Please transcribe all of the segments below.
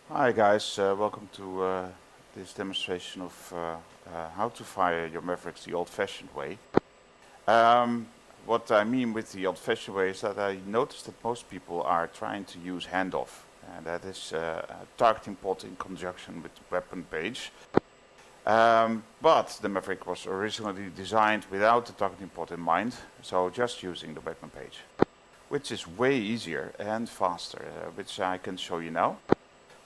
Hi guys, welcome to this demonstration of how to fire your Mavericks the old-fashioned way. What I mean with the old-fashioned way is that I noticed that most people are trying to use handoff, and that is a targeting pod in conjunction with the weapon page. But the Maverick was originally designed without the targeting pod in mind, so just using the weapon page, which is way easier and faster, which I can show you now.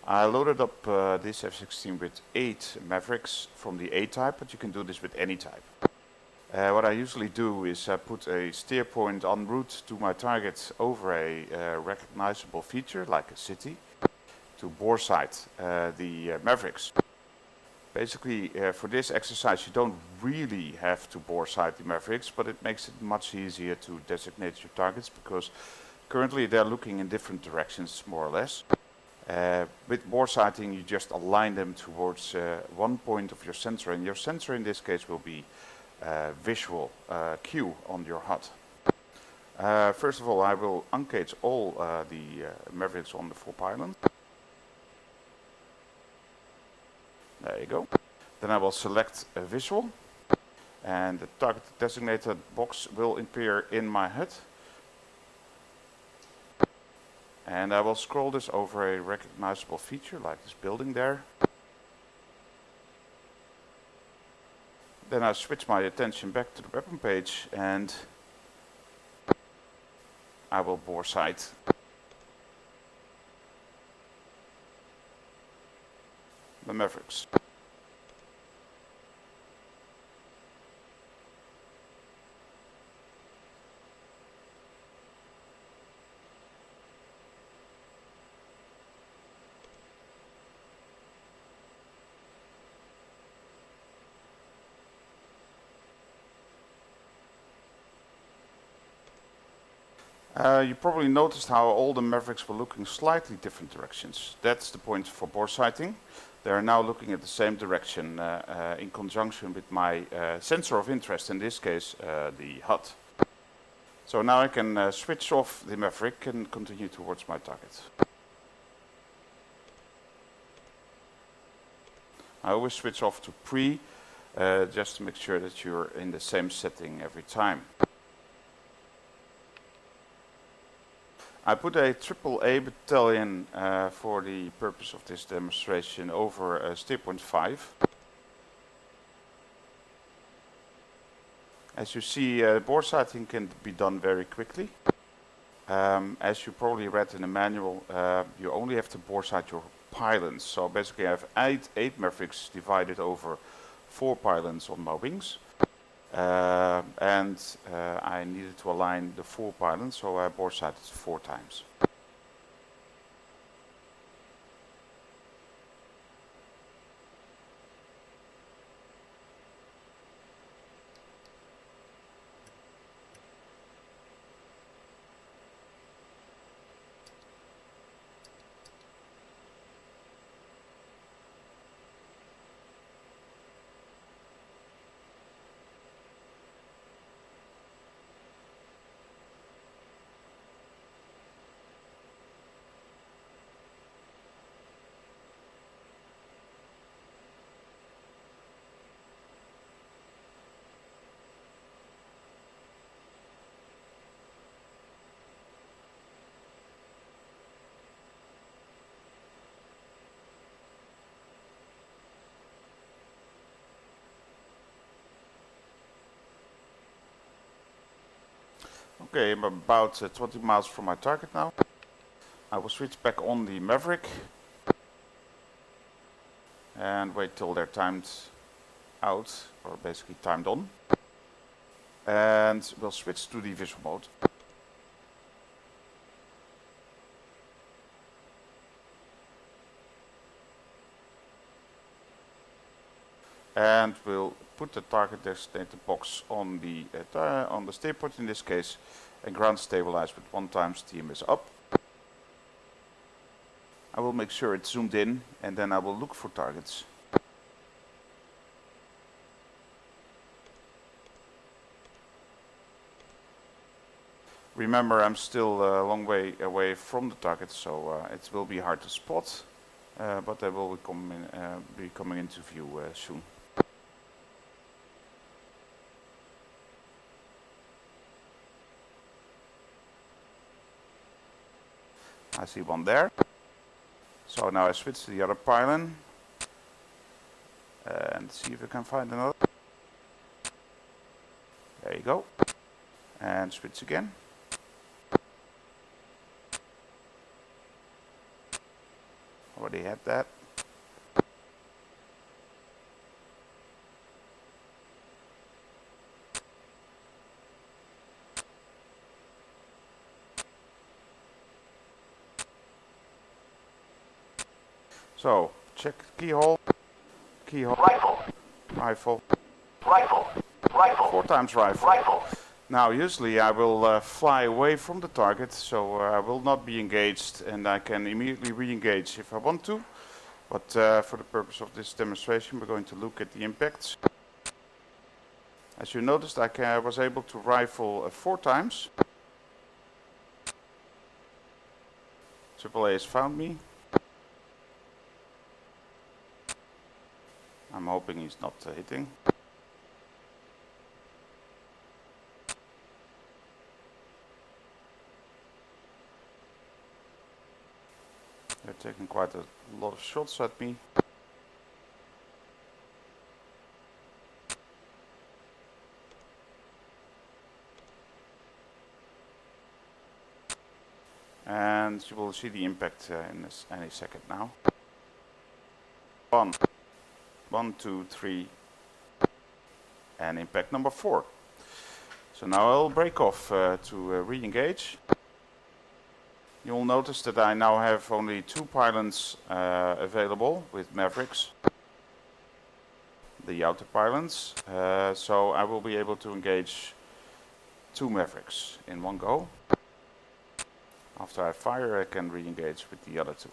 I loaded up this F-16 with 8 Mavericks from the A type, but you can do this with any type. What I usually do is put a steer point en route to my target over a recognizable feature, like a city, to bore sight the Mavericks. Basically, for this exercise you don't really have to bore sight the Mavericks, but it makes it much easier to designate your targets, because currently they're looking in different directions, more or less. With bore sighting you just align them towards one point of your sensor, and your sensor in this case will be visual cue on your HUD. First of all, I will uncage all the Mavericks on the full pylon. There you go. Then I will select a visual, and the target designator box will appear in my HUD. And I will scroll this over a recognizable feature, like this building there. Then I switch my attention back to the weapon page, and I will bore sight. The Mavericks. You probably noticed how all the Mavericks were looking slightly different directions. That's the point for bore sighting. They are now looking at the same direction in conjunction with my sensor of interest, in this case the HUD. So now I can switch off the Maverick and continue towards my target. I always switch off to pre, just to make sure that you're in the same setting every time. I put a AAA battalion for the purpose of this demonstration over steer point 5. As you see, bore sighting can be done very quickly. As you probably read in the manual, you only have to bore sight your pylons. So basically I have 8 Mavericks divided over 4 pylons on my wings. And I needed to align the 4 pylons, so I bore sighted 4 times. Okay, I'm about 20 miles from my target now. I will switch back on the Maverick and wait till they're timed out, or basically timed on. And we'll switch to the visual mode. And we'll put the target designator box on the steer point in this case, and ground stabilize with 1 times TMS up. I will make sure it's zoomed in, and then I will look for targets. Remember, I'm still a long way away from the target, so it will be hard to spot. but they will be coming into view soon. I see one there. So now I switch to the other pylon and see if I can find another. There you go. And switch again. Already had that. So, check keyhole, Rifle. rifle, Rifle. Rifle. 4 times rifle. Rifle. Now, usually I will fly away from the target, so I will not be engaged, and I can immediately re-engage if I want to. But for the purpose of this demonstration, we're going to look at the impacts. As you noticed, I was able to rifle 4 times. AAA has found me. I'm hoping he's not hitting. They're taking quite a lot of shots at me. And you will see the impact in any second now. 1, 2, 3, and impact number 4. So now I'll break off to re-engage. You'll notice that I now have only 2 pylons available with Mavericks, the outer pylons, so I will be able to engage 2 Mavericks in one go. After I fire, I can re-engage with the other 2.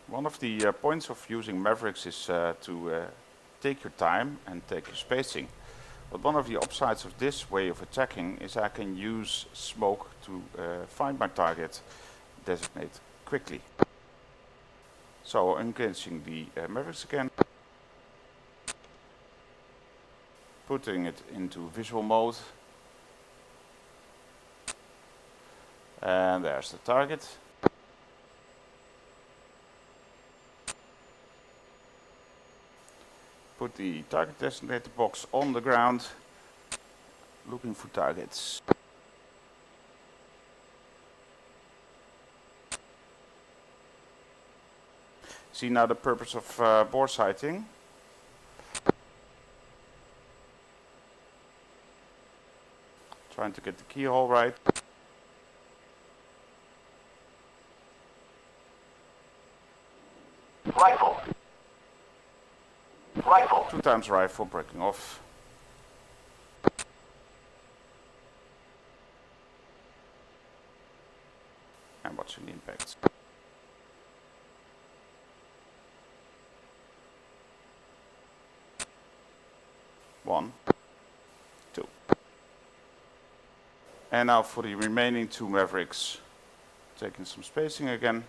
One of the points of using Mavericks is to take your time and take your spacing. But one of the upsides of this way of attacking is I can use smoke to find my target, designate quickly. So I'm engaging the Mavericks again, putting it into visual mode, and there's the target. Put the target designator box on the ground, looking for targets. See now the purpose of bore sighting. Trying to get the keyhole right. Rifle. Rifle. 2 times rifle, breaking off. And watching the impacts. One, 2. And now for the remaining 2 Mavericks, taking some spacing again.